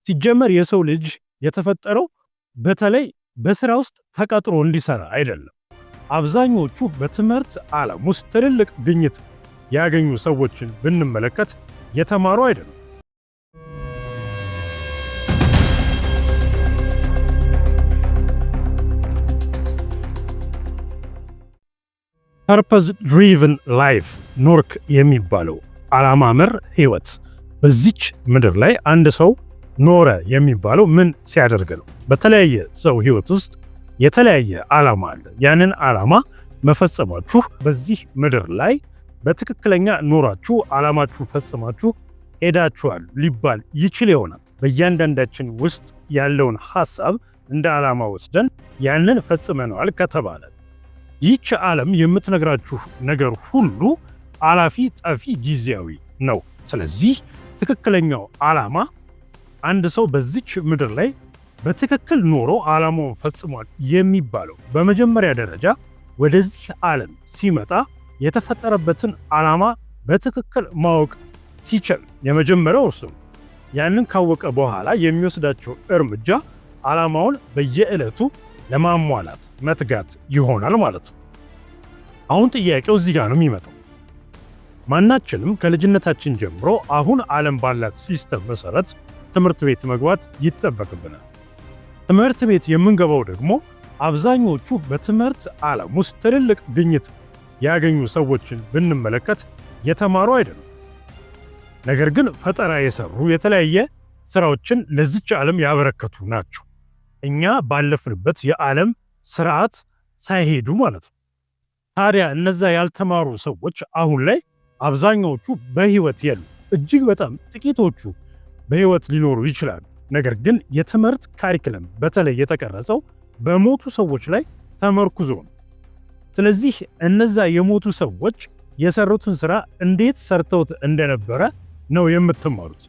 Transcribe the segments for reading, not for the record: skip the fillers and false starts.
ሲጀመር የሰው ልጅ የተፈጠረው በተለይ በስራ ውስጥ ተቀጥሮ እንዲሰራ አይደለም። አብዛኞቹ በትምህርት ዓለም ውስጥ ትልልቅ ግኝት ያገኙ ሰዎችን ብንመለከት የተማሩ አይደለም። ፐርፐዝ ድሪቭን ላይፍ ኖርክ የሚባለው ዓላማ መር ህይወት በዚች ምድር ላይ አንድ ሰው ኖረ የሚባለው ምን ሲያደርግ ነው? በተለያየ ሰው ህይወት ውስጥ የተለያየ ዓላማ አለ። ያንን ዓላማ መፈጸማችሁ በዚህ ምድር ላይ በትክክለኛ ኖራችሁ ዓላማችሁ ፈጽማችሁ ሄዳችኋል ሊባል ይችል ይሆናል። በእያንዳንዳችን ውስጥ ያለውን ሐሳብ እንደ ዓላማ ወስደን ያንን ፈጽመነዋል ከተባለ ይህች ዓለም የምትነግራችሁ ነገር ሁሉ አላፊ ጠፊ ጊዜያዊ ነው። ስለዚህ ትክክለኛው ዓላማ አንድ ሰው በዚች ምድር ላይ በትክክል ኖሮ ዓላማውን ፈጽሟል የሚባለው በመጀመሪያ ደረጃ ወደዚህ ዓለም ሲመጣ የተፈጠረበትን ዓላማ በትክክል ማወቅ ሲችል የመጀመሪያው እርሱ ያንን ካወቀ በኋላ የሚወስዳቸው እርምጃ ዓላማውን በየዕለቱ ለማሟላት መትጋት ይሆናል ማለት ነው። አሁን ጥያቄው እዚህ ጋር ነው የሚመጣው። ማናችንም ከልጅነታችን ጀምሮ አሁን ዓለም ባላት ሲስተም መሰረት ትምህርት ቤት መግባት ይጠበቅብናል። ትምህርት ቤት የምንገባው ደግሞ አብዛኞቹ በትምህርት ዓለም ውስጥ ትልልቅ ግኝት ያገኙ ሰዎችን ብንመለከት የተማሩ አይደለም። ነገር ግን ፈጠራ የሰሩ የተለያየ ስራዎችን ለዚች ዓለም ያበረከቱ ናቸው። እኛ ባለፍንበት የዓለም ስርዓት ሳይሄዱ ማለት ነው። ታዲያ እነዛ ያልተማሩ ሰዎች አሁን ላይ አብዛኛዎቹ በህይወት የሉ። እጅግ በጣም ጥቂቶቹ በህይወት ሊኖሩ ይችላሉ። ነገር ግን የትምህርት ካሪክለም በተለይ የተቀረጸው በሞቱ ሰዎች ላይ ተመርኩዞ ነው። ስለዚህ እነዛ የሞቱ ሰዎች የሰሩትን ስራ እንዴት ሰርተውት እንደነበረ ነው የምትማሩት።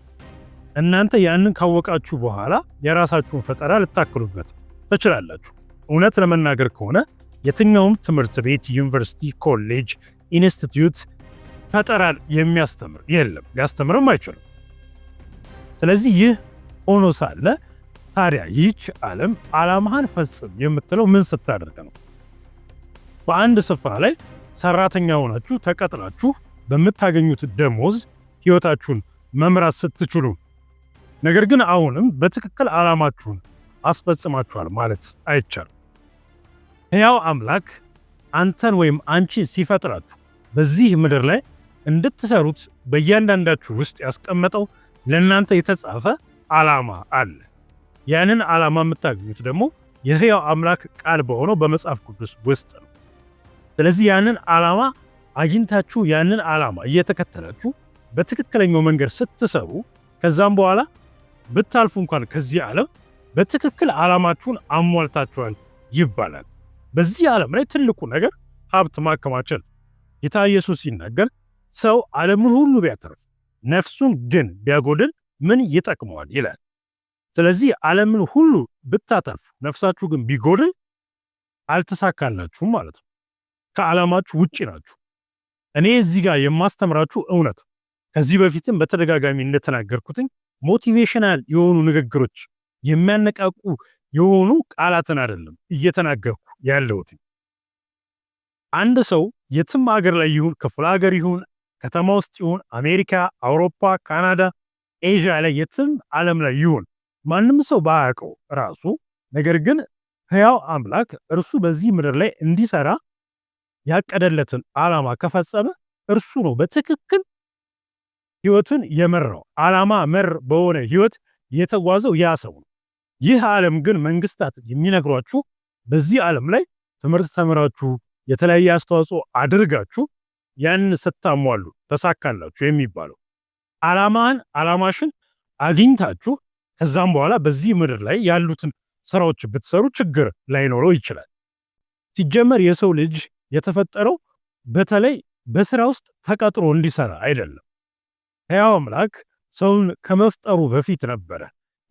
እናንተ ያንን ካወቃችሁ በኋላ የራሳችሁን ፈጠራ ልታክሉበት ትችላላችሁ። እውነት ለመናገር ከሆነ የትኛውም ትምህርት ቤት፣ ዩኒቨርሲቲ፣ ኮሌጅ፣ ኢንስቲትዩት ፈጠራን የሚያስተምር የለም፣ ሊያስተምርም አይችልም። ስለዚህ ይህ ሆኖ ሳለ ታዲያ ይህች ዓለም ዓላማህን ፈጽም የምትለው ምን ስታደርግ ነው? በአንድ ስፍራ ላይ ሰራተኛ ሆናችሁ ተቀጥራችሁ በምታገኙት ደሞዝ ህይወታችሁን መምራት ስትችሉ፣ ነገር ግን አሁንም በትክክል ዓላማችሁን አስፈጽማችኋል ማለት አይቻልም። ሕያው አምላክ አንተን ወይም አንቺን ሲፈጥራችሁ በዚህ ምድር ላይ እንድትሰሩት በእያንዳንዳችሁ ውስጥ ያስቀመጠው ለእናንተ የተጻፈ ዓላማ አለ። ያንን ዓላማ የምታገኙት ደግሞ የሕያው አምላክ ቃል በሆነው በመጽሐፍ ቅዱስ ውስጥ ነው። ስለዚህ ያንን ዓላማ አግኝታችሁ ያንን ዓላማ እየተከተላችሁ በትክክለኛው መንገድ ስትሰሩ ከዛም በኋላ ብታልፉ እንኳን ከዚህ ዓለም በትክክል ዓላማችሁን አሟልታችኋል ይባላል። በዚህ ዓለም ላይ ትልቁ ነገር ሀብት ማከማቸት። ጌታ ኢየሱስ ሲናገር ሰው ዓለምን ሁሉ ቢያተርፍ ነፍሱን ግን ቢያጎድል ምን ይጠቅመዋል ይላል። ስለዚህ ዓለምን ሁሉ ብታተርፍ ነፍሳችሁ ግን ቢጎድል አልተሳካላችሁም ማለት ነው። ከዓላማችሁ ውጪ ናችሁ። እኔ እዚህ ጋር የማስተምራችሁ እውነት ከዚህ በፊትም በተደጋጋሚ እንደተናገርኩትኝ ሞቲቬሽናል የሆኑ ንግግሮች የሚያነቃቁ የሆኑ ቃላትን አይደለም እየተናገርኩ ያለሁት። አንድ ሰው የትም ሀገር ላይ ይሁን፣ ክፍለ ሀገር ይሁን፣ ከተማ ውስጥ ይሁን፣ አሜሪካ፣ አውሮፓ፣ ካናዳ፣ ኤዥያ ላይ የትም ዓለም ላይ ይሁን ማንም ሰው ባያውቀው ራሱ ነገር ግን ሕያው አምላክ እርሱ በዚህ ምድር ላይ እንዲሰራ ያቀደለትን ዓላማ ከፈጸመ እርሱ ነው በትክክል ህይወቱን የመራው። ዓላማ መር በሆነ ህይወት የተጓዘው ያ ሰው ነው። ይህ ዓለም ግን መንግስታት የሚነግሯችሁ በዚህ ዓለም ላይ ትምህርት ተምራችሁ የተለያየ አስተዋጽኦ አድርጋችሁ ያንን ስታሟሉ ተሳካላችሁ የሚባለው ዓላማሽን አግኝታችሁ ከዛም በኋላ በዚህ ምድር ላይ ያሉትን ስራዎች ብትሰሩ ችግር ላይኖረው ይችላል። ሲጀመር የሰው ልጅ የተፈጠረው በተለይ በስራ ውስጥ ተቀጥሮ እንዲሰራ አይደለም። ሕያው አምላክ ሰውን ከመፍጠሩ በፊት ነበረ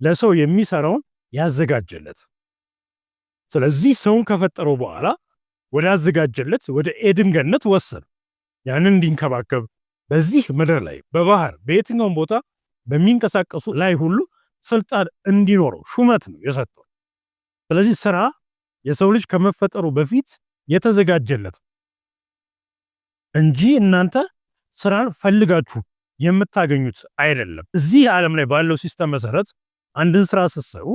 ለሰው የሚሰራውን ያዘጋጀለት። ስለዚህ ሰውን ከፈጠረው በኋላ ወደ አዘጋጀለት ወደ ኤድን ገነት ወሰደ። ያንን እንዲንከባከብ በዚህ ምድር ላይ በባህር በየትኛውም ቦታ በሚንቀሳቀሱ ላይ ሁሉ ስልጣን እንዲኖረው ሹመት ነው የሰጠው። ስለዚህ ስራ የሰው ልጅ ከመፈጠሩ በፊት የተዘጋጀለት እንጂ እናንተ ስራን ፈልጋችሁ የምታገኙት አይደለም። እዚህ ዓለም ላይ ባለው ሲስተም መሰረት አንድን ስራ ስትሰሩ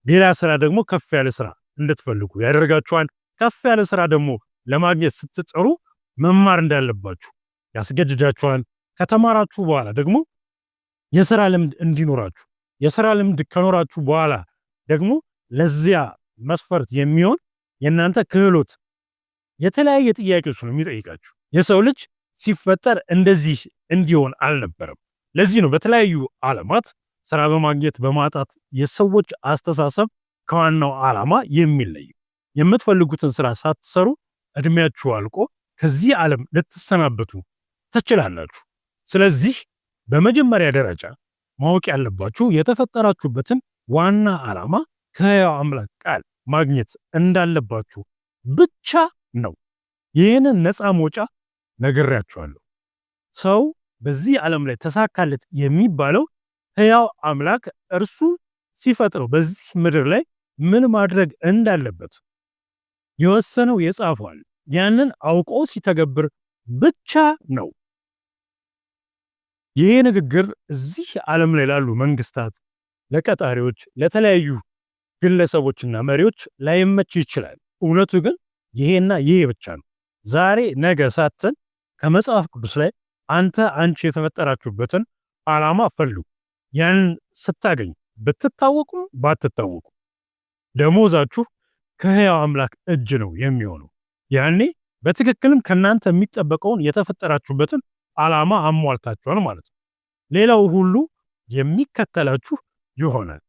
ሌላ ስራ ደግሞ ከፍ ያለ ስራ እንድትፈልጉ ያደርጋችኋል። ከፍ ያለ ስራ ደግሞ ለማግኘት ስትጥሩ መማር እንዳለባችሁ ያስገድዳችኋል። ከተማራችሁ በኋላ ደግሞ የሥራ ልምድ እንዲኖራችሁ፣ የሥራ ልምድ ከኖራችሁ በኋላ ደግሞ ለዚያ መስፈርት የሚሆን የእናንተ ክህሎት የተለያየ ጥያቄዎች ነው የሚጠይቃችሁ። የሰው ልጅ ሲፈጠር እንደዚህ እንዲሆን አልነበረም። ለዚህ ነው በተለያዩ ዓለማት ስራ በማግኘት በማጣት የሰዎች አስተሳሰብ ከዋናው ዓላማ የሚለይ። የምትፈልጉትን ስራ ሳትሰሩ እድሜያችሁ አልቆ ከዚህ ዓለም ልትሰናበቱ ትችላላችሁ። ስለዚህ በመጀመሪያ ደረጃ ማወቅ ያለባችሁ የተፈጠራችሁበትን ዋና ዓላማ ከሕያው አምላክ ቃል ማግኘት እንዳለባችሁ ብቻ ነው። ይህንን ነፃ መውጫ ነግሬያችኋለሁ። ሰው በዚህ ዓለም ላይ ተሳካለት የሚባለው ሕያው አምላክ እርሱ ሲፈጥረው በዚህ ምድር ላይ ምን ማድረግ እንዳለበት የወሰነው የጻፈዋል። ያንን አውቆ ሲተገብር ብቻ ነው። ይሄ ንግግር እዚህ ዓለም ላይ ላሉ መንግስታት፣ ለቀጣሪዎች፣ ለተለያዩ ግለሰቦችና መሪዎች ላይመች ይችላል። እውነቱ ግን ይሄና ይሄ ብቻ ነው። ዛሬ ነገ ሳትል ከመጽሐፍ ቅዱስ ላይ አንቺ የተፈጠራችሁበትን ዓላማ ፈልጉ። ያንን ስታገኙ ብትታወቁም ባትታወቁ ደሞዛችሁ ከሕያው አምላክ እጅ ነው የሚሆነው። ያኔ በትክክልም ከናንተ የሚጠበቀውን የተፈጠራችሁበትን ዓላማ አሟልታችኋል ማለት ነው። ሌላው ሁሉ የሚከተላችሁ ይሆናል።